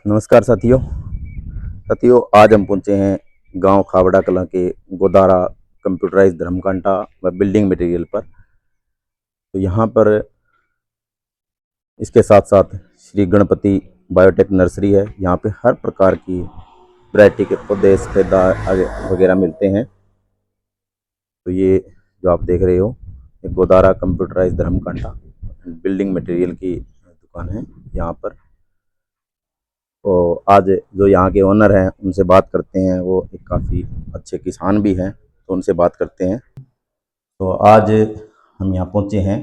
नमस्कार साथियों, आज हम पहुंचे हैं गांव खावड़ा कलां के गोदारा कंप्यूटराइज धर्मकांटा व बिल्डिंग मटेरियल पर। तो यहां पर इसके साथ साथ श्री गणपति बायोटेक नर्सरी है। यहां पे हर प्रकार की वैरायटी के पौधे सफेदा वगैरह मिलते हैं। तो ये जो आप देख रहे हो ये गोदारा कंप्यूटराइज धर्मकांटा बिल्डिंग मटेरियल की दुकान है यहाँ पर। तो आज जो यहाँ के ओनर हैं उनसे बात करते हैं, वो एक काफ़ी अच्छे किसान भी हैं, तो उनसे बात करते हैं। तो आज हम यहाँ पहुँचे हैं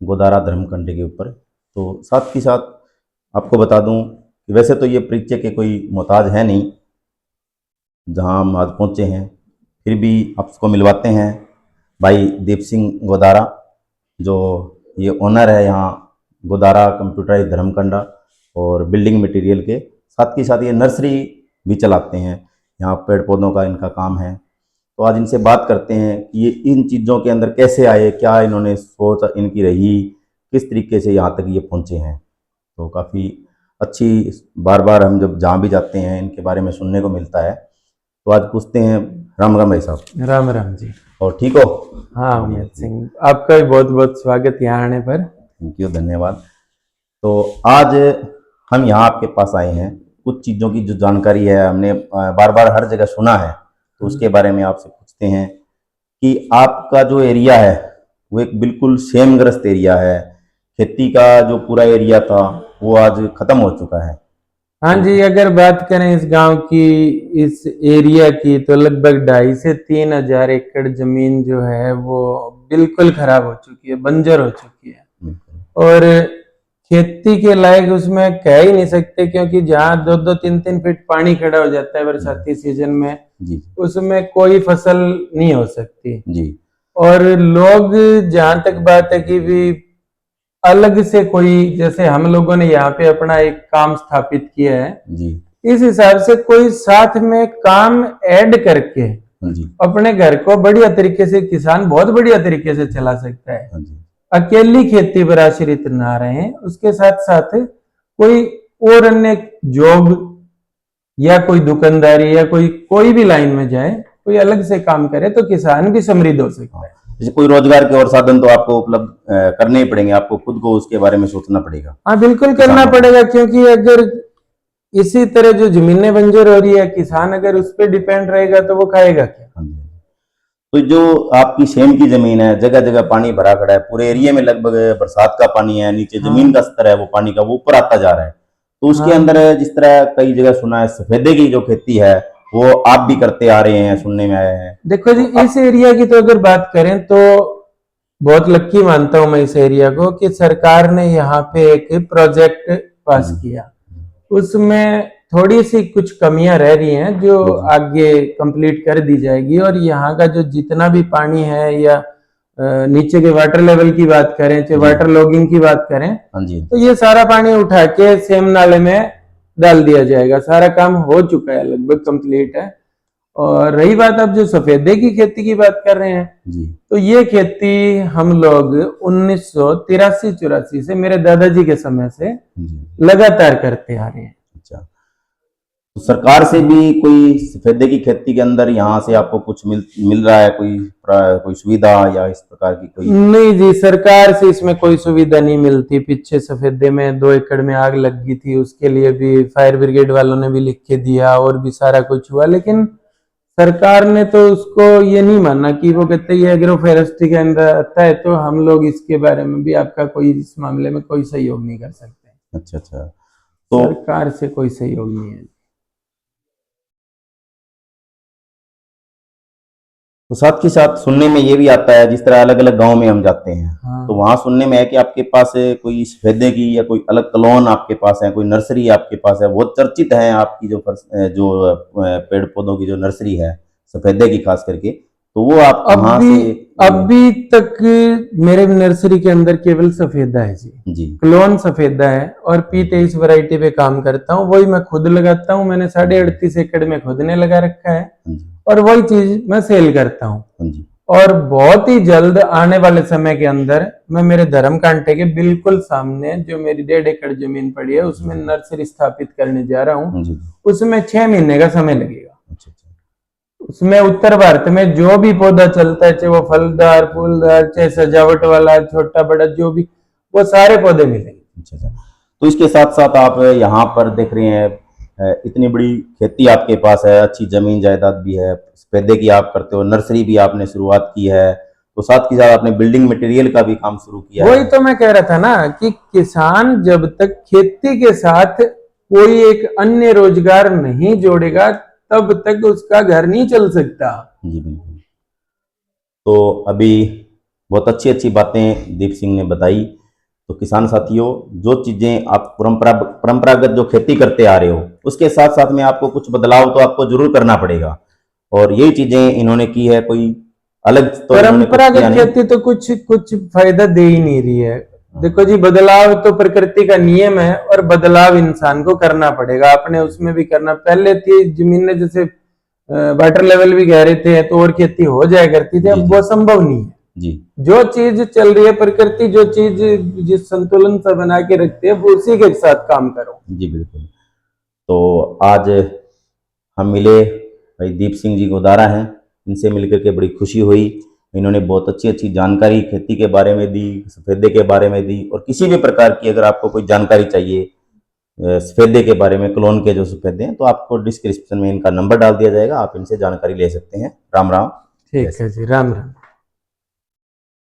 गोदारा धर्मकांटे के ऊपर। तो साथ ही साथ आपको बता दूं कि वैसे तो ये परिचय के कोई मोहताज है नहीं जहाँ हम आज पहुँचे हैं, फिर भी आपको मिलवाते हैं भाई दीप सिंह गोदारा, जो ये ओनर है यहाँ गोदारा कंप्यूटराइज धर्मकांटा और बिल्डिंग मटेरियल के। साथ ही साथ ये नर्सरी भी चलाते हैं, यहाँ पेड़ पौधों का इनका काम है। तो आज इनसे बात करते हैं कि ये इन चीज़ों के अंदर कैसे आए, क्या इन्होंने सोच इनकी रही, किस तरीके से यहाँ तक ये पहुँचे हैं। तो काफ़ी अच्छी, बार बार हम जब जहाँ भी जाते हैं इनके बारे में सुनने को मिलता है। तो आज पूछते हैं। राम राम भाई साहब। राम राम जी। और ठीक हो? हाँ उमेद सिंह, आपका भी बहुत बहुत स्वागत यहाँ आने पर। थैंक यू, धन्यवाद। तो आज हम यहाँ आपके पास आए हैं, कुछ चीज़ों की जो जानकारी है हमने बार बार हर जगह सुना है, तो उसके बारे में आपसे पूछते हैं कि आपका जो एरिया है वो एक बिल्कुल सेमग्रस्त एरिया है। खेती का जो पूरा एरिया था वो आज खत्म हो चुका है। हाँ जी, अगर बात करें इस गांव की, इस एरिया की, तो लगभग 2.5 से 3 हजार एकड़ जमीन जो है वो बिल्कुल खराब हो चुकी है, बंजर हो चुकी है। और खेती के लायक उसमें कह ही नहीं सकते, क्योंकि जहाँ 2-2, 3-3 फीट पानी खड़ा हो जाता है बरसाती सीजन में जी, उसमें कोई फसल नहीं हो सकती जी। और लोग, जहाँ तक बात है कि भी अलग से कोई, जैसे हम लोगों ने यहाँ पे अपना एक काम स्थापित किया है जी, इस हिसाब से कोई साथ में काम ऐड करके जी, अपने घर को बढ़िया तरीके से, किसान बहुत बढ़िया तरीके से चला सकता है। जी, अकेली खेती पर आश्रित ना रहे, उसके साथ साथ कोई और अन्य जॉब या कोई दुकानदारी या कोई भी लाइन में जाए, कोई अलग से काम करे तो किसान भी समृद्ध हो सकता है। जैसे कोई रोजगार के और साधन तो आपको उपलब्ध करने ही पड़ेंगे, आपको खुद को उसके बारे में सोचना पड़ेगा। हाँ बिल्कुल करना पड़ेगा, क्योंकि अगर इसी तरह जो जमीनें बंजर हो रही है, किसान अगर उस पर डिपेंड रहेगा तो वो खाएगा क्या। तो जो आपकी सेम की जमीन है, जगह जगह पानी भरा खड़ा है, पूरे एरिया में लगभग बरसात का पानी है, नीचे जमीन का स्तर है वो पानी का वो ऊपर आता जा रहा है। तो उसके अंदर जिस तरह कई जगह सुना है सफेदे की जो खेती है वो आप भी करते आ रहे हैं, सुनने में आया है। देखो जी, इस एरिया की तो अगर बात करें तो बहुत लक्की मानता हूं मैं इस एरिया को कि सरकार ने यहाँ पे एक प्रोजेक्ट पास किया। उसमें थोड़ी सी कुछ कमियां रह रही हैं जो आगे कंप्लीट कर दी जाएगी, और यहाँ का जो जितना भी पानी है या नीचे के वाटर लेवल की बात करें, चाहे वाटर लॉगिंग की बात करें, तो ये सारा पानी उठा के सेम नाले में डाल दिया जाएगा। सारा काम हो चुका है, लगभग कंप्लीट है। और रही बात अब जो सफेदे की खेती की बात कर रहे हैं जी, तो ये खेती हम लोग 1983-84 से, मेरे दादाजी के समय से लगातार करते आ रहे हैं। अच्छा, तो सरकार से भी कोई सफेदे की खेती के अंदर यहाँ से आपको कुछ मिल रहा है, कोई सुविधा या इस प्रकार की कोई? नहीं जी, सरकार से इसमें कोई सुविधा नहीं मिलती। पीछे सफेदे में 2 एकड़ में आग लग गई थी, उसके लिए भी फायर ब्रिगेड वालों ने भी लिख के दिया और भी सारा कुछ हुआ, लेकिन सरकार ने तो उसको ये नहीं माना कि वो कहते ये एग्रो फॉरेस्ट्री के अंदर आता है, तो हम लोग इसके बारे में भी आपका कोई इस मामले में कोई सहयोग नहीं कर सकते। अच्छा अच्छा, तो सरकार से कोई सहयोग नहीं है। तो साथ ही साथ सुनने में ये भी आता है, जिस तरह अलग अलग गांव में हम जाते हैं, हाँ, तो वहां सुनने में है कि आपके पास कोई सफेदे की या कोई अलग कलोन आपके पास है, कोई नर्सरी आपके पास है, बहुत चर्चित है आपकी जो पेड़ पौधों की जो नर्सरी है सफेदे की खास करके, तो वो आप अभी तक मेरे नर्सरी के अंदर केवल सफेदा है जी, क्लोन सफेदा है, और P23 वैरायटी पे काम करता हूँ। वही मैं खुद लगाता हूँ, मैंने 38.5 एकड़ में खुद ने लगा रखा है, और वही चीज मैं सेल करता हूँ। और बहुत ही जल्द आने वाले समय के अंदर मैं मेरे धर्म कांटे के बिल्कुल सामने जो मेरी 1.5 एकड़ जमीन पड़ी है उसमें नर्सरी स्थापित करने जा रहा हूँ। जी। उसमें 6 महीने का समय लगेगा। अच्छा अच्छा। उसमें उत्तर भारत में जो भी पौधा चलता है, चाहे वो फलदार, फूलदार, चाहे सजावट वाला, छोटा बड़ा, जो भी, वो सारे पौधे मिलेंगे। अच्छा अच्छा। तो इसके साथ साथ आप यहाँ पर देख रहे हैं इतनी बड़ी खेती आपके पास है, अच्छी जमीन जायदाद भी है, सफेदे की आप करते हो, नर्सरी भी आपने शुरुआत की है, तो साथ के साथ आपने बिल्डिंग मटेरियल का भी काम शुरू किया है। वही तो मैं कह रहा था ना कि किसान जब तक खेती के साथ कोई एक अन्य रोजगार नहीं जोड़ेगा तब तक उसका घर नहीं चल सकता। जी बिल्कुल। तो अभी बहुत अच्छी अच्छी बातें दीप सिंह ने बताई। तो किसान साथियों, जो चीज़ें आप परंपरागत जो खेती करते आ रहे हो उसके साथ साथ में आपको कुछ बदलाव तो आपको जरूर करना पड़ेगा, और यही चीज़ें इन्होंने की है, कोई अलग तो इन्होंने कुछ किया परंपरागत नहीं। खेती तो कुछ फायदा दे ही नहीं रही है। देखो जी, बदलाव तो प्रकृति का नियम है और बदलाव इंसान को करना पड़ेगा, अपने उसमें भी करना। पहले थी जमीनें जैसे वाटर लेवल भी गहरे थे तो और खेती हो जाया करती थी, जी अब जी वो संभव नहीं है। जी जो चीज चल रही है प्रकृति, जो चीज जिस संतुलन से बना के रखती है वो उसी के साथ काम करो। जी बिल्कुल। तो आज हम मिले भाई दीप सिंह जी गोदारा हैं, इनसे मिलकर के बड़ी खुशी हुई। इन्होंने बहुत अच्छी अच्छी जानकारी खेती के बारे में दी, सफ़ेदे के बारे में दी, और किसी भी प्रकार की अगर आपको कोई जानकारी चाहिए सफ़ेदे के बारे में, क्लोन के जो सफ़ेदे हैं, तो आपको डिस्क्रिप्शन में इनका नंबर डाल दिया जाएगा, आप इनसे जानकारी ले सकते हैं। राम राम। ठीक है जी, राम राम।